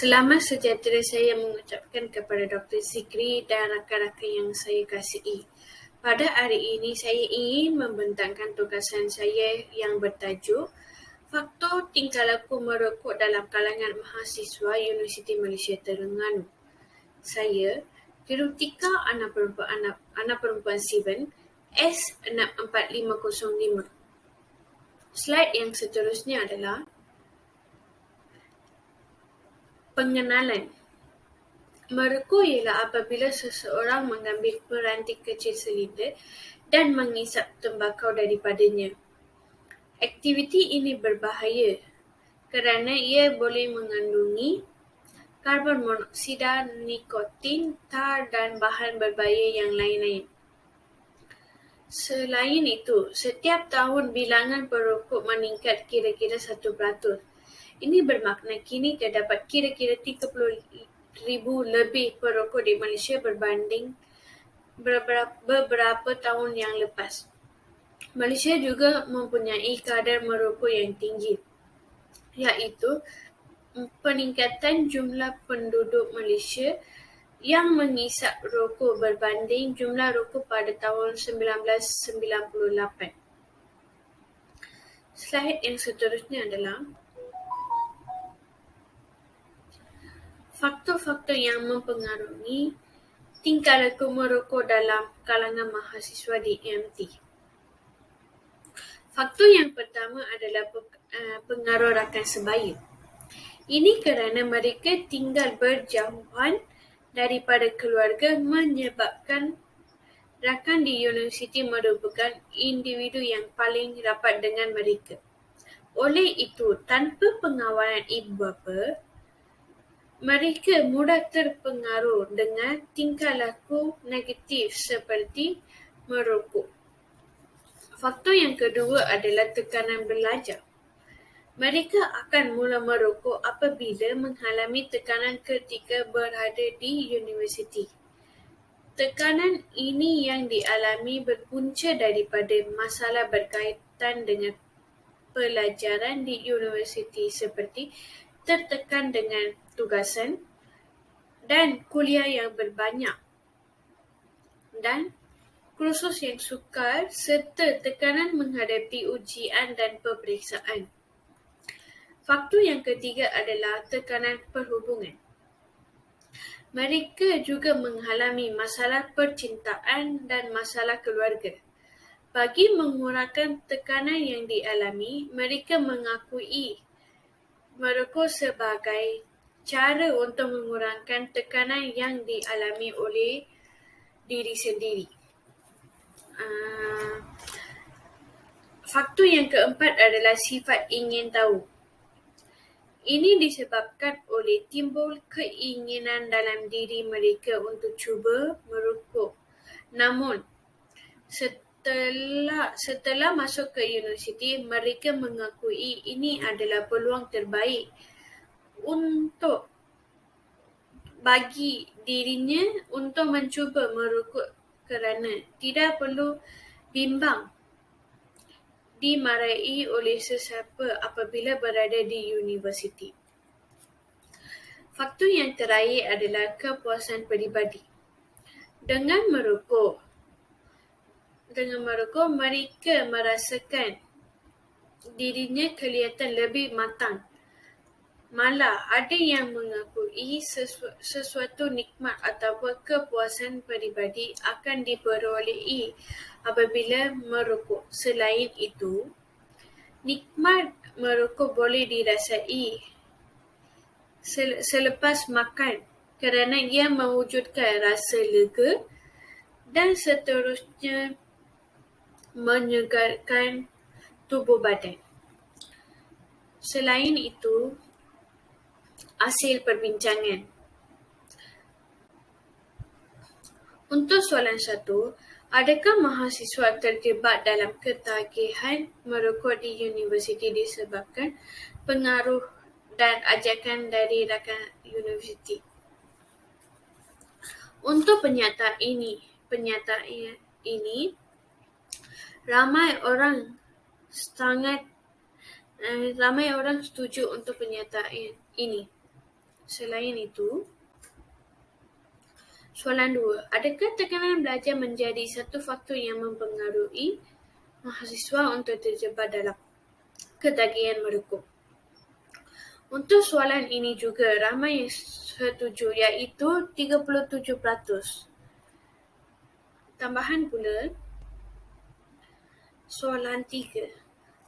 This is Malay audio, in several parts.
Selamat sejahtera saya mengucapkan kepada Dr. Zikri dan rakan-rakan yang saya kasihi. Pada hari ini saya ingin membentangkan tugasan saya yang bertajuk Faktor Tingkah Laku Merokok dalam Kalangan Mahasiswa Universiti Malaysia Terengganu. Saya, Kirutika anak perempuan Sieben, S64505. Slide yang seterusnya adalah pengenalan. Merokok ialah apabila seseorang mengambil peranti kecil silinder dan mengisap tembakau daripadanya. Aktiviti ini berbahaya kerana ia boleh mengandungi karbon monoksida, nikotin, tar dan bahan berbahaya yang lain-lain. Selain itu, setiap tahun bilangan perokok meningkat kira-kira 1%. Ini bermakna kini terdapat kira-kira 30,000 lebih perokok di Malaysia berbanding beberapa tahun yang lepas. Malaysia juga mempunyai kadar merokok yang tinggi, iaitu peningkatan jumlah penduduk Malaysia yang mengisap rokok berbanding jumlah rokok pada tahun 1998. Slide yang seterusnya adalah faktor-faktor yang mempengaruhi tingkah laku merokok dalam kalangan mahasiswa di MT. Faktor yang pertama adalah pengaruh rakan sebaya. Ini kerana mereka tinggal berjauhan daripada keluarga menyebabkan rakan di universiti merupakan individu yang paling rapat dengan mereka. Oleh itu, tanpa pengawalan ibu bapa, mereka mudah terpengaruh dengan tingkah laku negatif seperti merokok. Faktor yang kedua adalah tekanan belajar. Mereka akan mula merokok apabila mengalami tekanan ketika berada di universiti. Tekanan ini yang dialami berpunca daripada masalah berkaitan dengan pelajaran di universiti seperti tertekan dengan tugasan dan kuliah yang berbanyak dan kursus yang sukar serta tekanan menghadapi ujian dan peperiksaan. Faktor yang ketiga adalah tekanan perhubungan. Mereka juga mengalami masalah percintaan dan masalah keluarga. Bagi mengurangkan tekanan yang dialami, mereka mengakui merokok sebagai cara untuk mengurangkan tekanan yang dialami oleh diri sendiri. Faktor yang keempat adalah sifat ingin tahu. Ini disebabkan oleh timbul keinginan dalam diri mereka untuk cuba merokok. Namun, setelah masuk ke universiti, mereka mengakui ini adalah peluang terbaik untuk bagi dirinya untuk mencuba merokok kerana tidak perlu bimbang dimarahi oleh sesiapa apabila berada di universiti. Faktor yang terakhir adalah kepuasan peribadi. Dengan merokok, mereka merasakan dirinya kelihatan lebih matang. Malah ada yang mengakui sesuatu nikmat ataupun kepuasan peribadi akan diperolehi apabila merokok. Selain itu, nikmat merokok boleh dirasai selepas makan kerana ia mewujudkan rasa lega dan seterusnya menyegarkan tubuh badan. Selain itu, hasil perbincangan. Untuk soalan 1, adakah mahasiswa terjebak dalam ketagihan merokok di universiti disebabkan pengaruh dan ajakan dari rakan universiti? Untuk penyataan ini, ramai orang setuju untuk penyataan ini. Selain itu, soalan 2. Adakah tekanan belajar menjadi satu faktor yang mempengaruhi mahasiswa untuk terjebak dalam ketagihan merokok? Untuk soalan ini juga ramai yang setuju, iaitu 37%. Tambahan pula, soalan 3.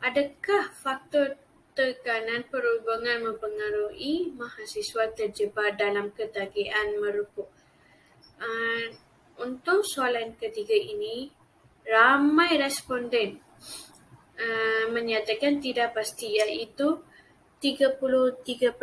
Adakah faktor tekanan perhubungan mempengaruhi mahasiswa terjebak dalam ketagihan merokok? Untuk soalan ketiga ini, ramai responden menyatakan tidak pasti, iaitu 33%.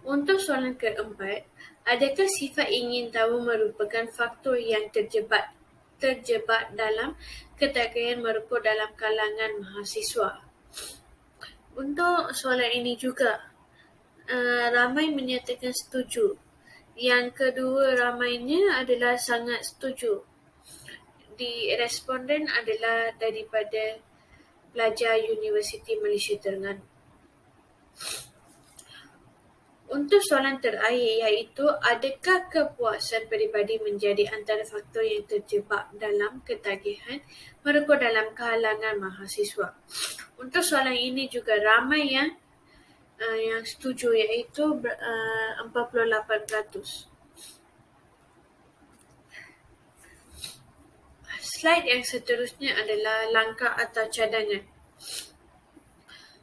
Untuk soalan keempat, adakah sifat ingin tahu merupakan faktor yang terjebak dalam ketagihan merokok dalam kalangan mahasiswa? Untuk soalan ini juga ramai menyatakan setuju. Yang kedua ramainya adalah sangat setuju. Di responden adalah daripada pelajar Universiti Malaysia Terengganu. Untuk soalan terakhir, iaitu adakah kepuasan peribadi menjadi antara faktor yang terjebak dalam ketagihan merokok dalam kalangan mahasiswa? Untuk soalan ini juga ramai yang setuju, iaitu 48%. Slide yang seterusnya adalah langkah atau cadangan.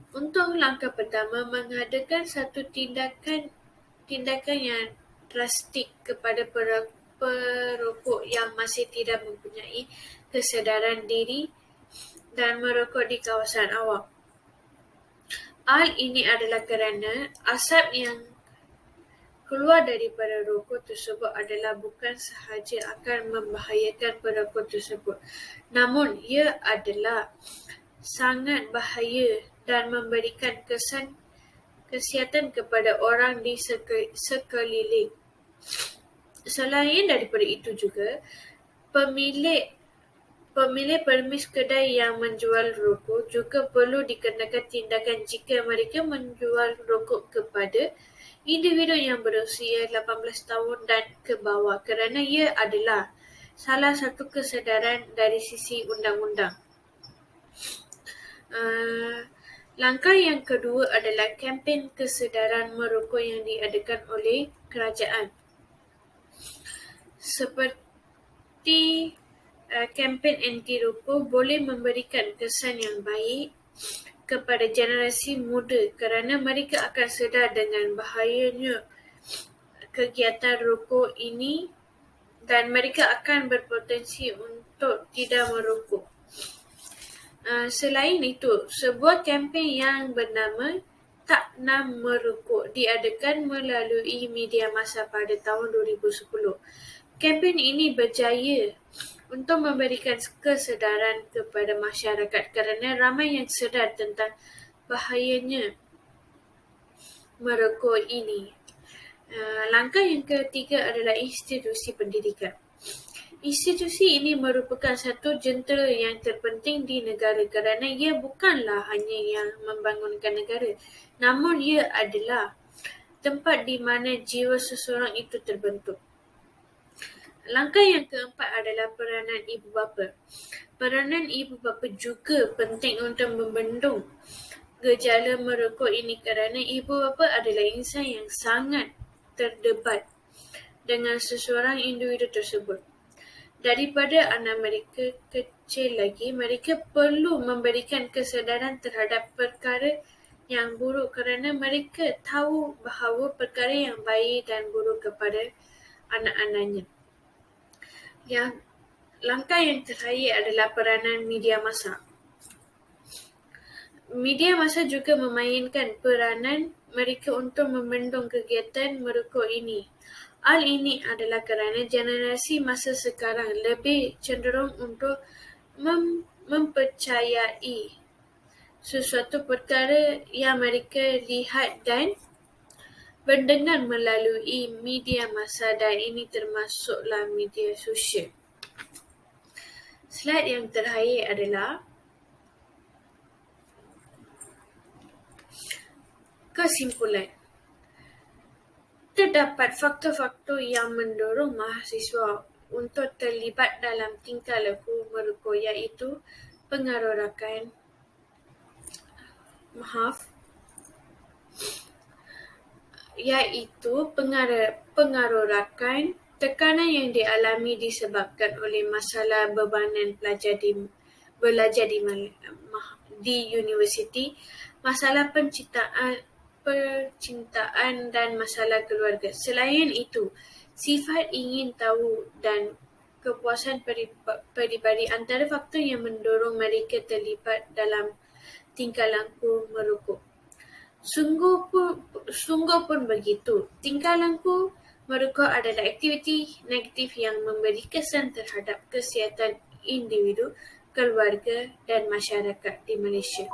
Untuk langkah pertama, mengadakan satu tindakan yang drastik kepada perokok yang masih tidak mempunyai kesedaran diri dan merokok di kawasan awam. Hal ini adalah kerana asap yang keluar daripada rokok tersebut adalah bukan sahaja akan membahayakan perokok tersebut, namun ia adalah sangat bahaya dan memberikan kesan kesihatan kepada orang di sekeliling. Selain daripada itu juga, pemilik permis kedai yang menjual rokok juga perlu dikenakan tindakan jika mereka menjual rokok kepada individu yang berusia 18 tahun dan ke bawah, kerana ia adalah salah satu kesedaran dari sisi undang-undang. Langkah yang kedua adalah kempen kesedaran merokok yang diadakan oleh kerajaan. Seperti kempen anti rokok boleh memberikan kesan yang baik kepada generasi muda kerana mereka akan sedar dengan bahayanya kegiatan rokok ini dan mereka akan berpotensi untuk tidak merokok. Selain itu, sebuah kempen yang bernama Tak Nam Merokok diadakan melalui media massa pada tahun 2010. Kempen ini berjaya untuk memberikan kesedaran kepada masyarakat kerana ramai yang sedar tentang bahayanya merokok ini. Langkah yang ketiga adalah institusi pendidikan. Institusi ini merupakan satu jentera yang terpenting di negara kerana ia bukanlah hanya yang membangunkan negara, namun ia adalah tempat di mana jiwa seseorang itu terbentuk. Langkah yang keempat adalah peranan ibu bapa. Peranan ibu bapa juga penting untuk membendung gejala merokok ini kerana ibu bapa adalah insan yang sangat terdebat dengan seseorang individu tersebut. Daripada anak mereka kecil lagi, mereka perlu memberikan kesedaran terhadap perkara yang buruk kerana mereka tahu bahawa perkara yang baik dan buruk kepada anak-anaknya. Langkah yang terakhir adalah peranan media massa. Media massa juga memainkan peranan mereka untuk membendung kegiatan merokok ini. Hal ini adalah kerana generasi masa sekarang lebih cenderung untuk mempercayai sesuatu perkara yang mereka lihat dan mendengar melalui media massa, dan ini termasuklah media sosial. Slide yang terakhir adalah Kesimpulan, terdapat faktor-faktor yang mendorong mahasiswa untuk terlibat dalam tingkah laku merokok iaitu pengaruh rakan, pengaruh rakan, tekanan yang dialami disebabkan oleh masalah bebanan belajar di universiti, masalah percintaan dan masalah keluarga. Selain itu, sifat ingin tahu dan kepuasan peribadi antara faktor yang mendorong mereka terlibat dalam tingkah laku merokok. Sungguh pun begitu. Tingkah laku merokok adalah aktiviti negatif yang memberi kesan terhadap kesihatan individu, keluarga dan masyarakat di Malaysia.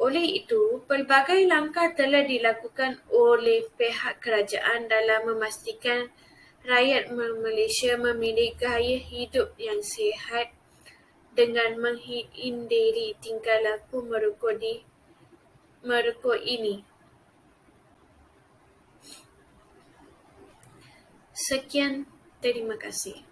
Oleh itu, pelbagai langkah telah dilakukan oleh pihak kerajaan dalam memastikan rakyat Malaysia memiliki gaya hidup yang sihat dengan menghindari tingkah laku merokok ini. Sekian, terima kasih.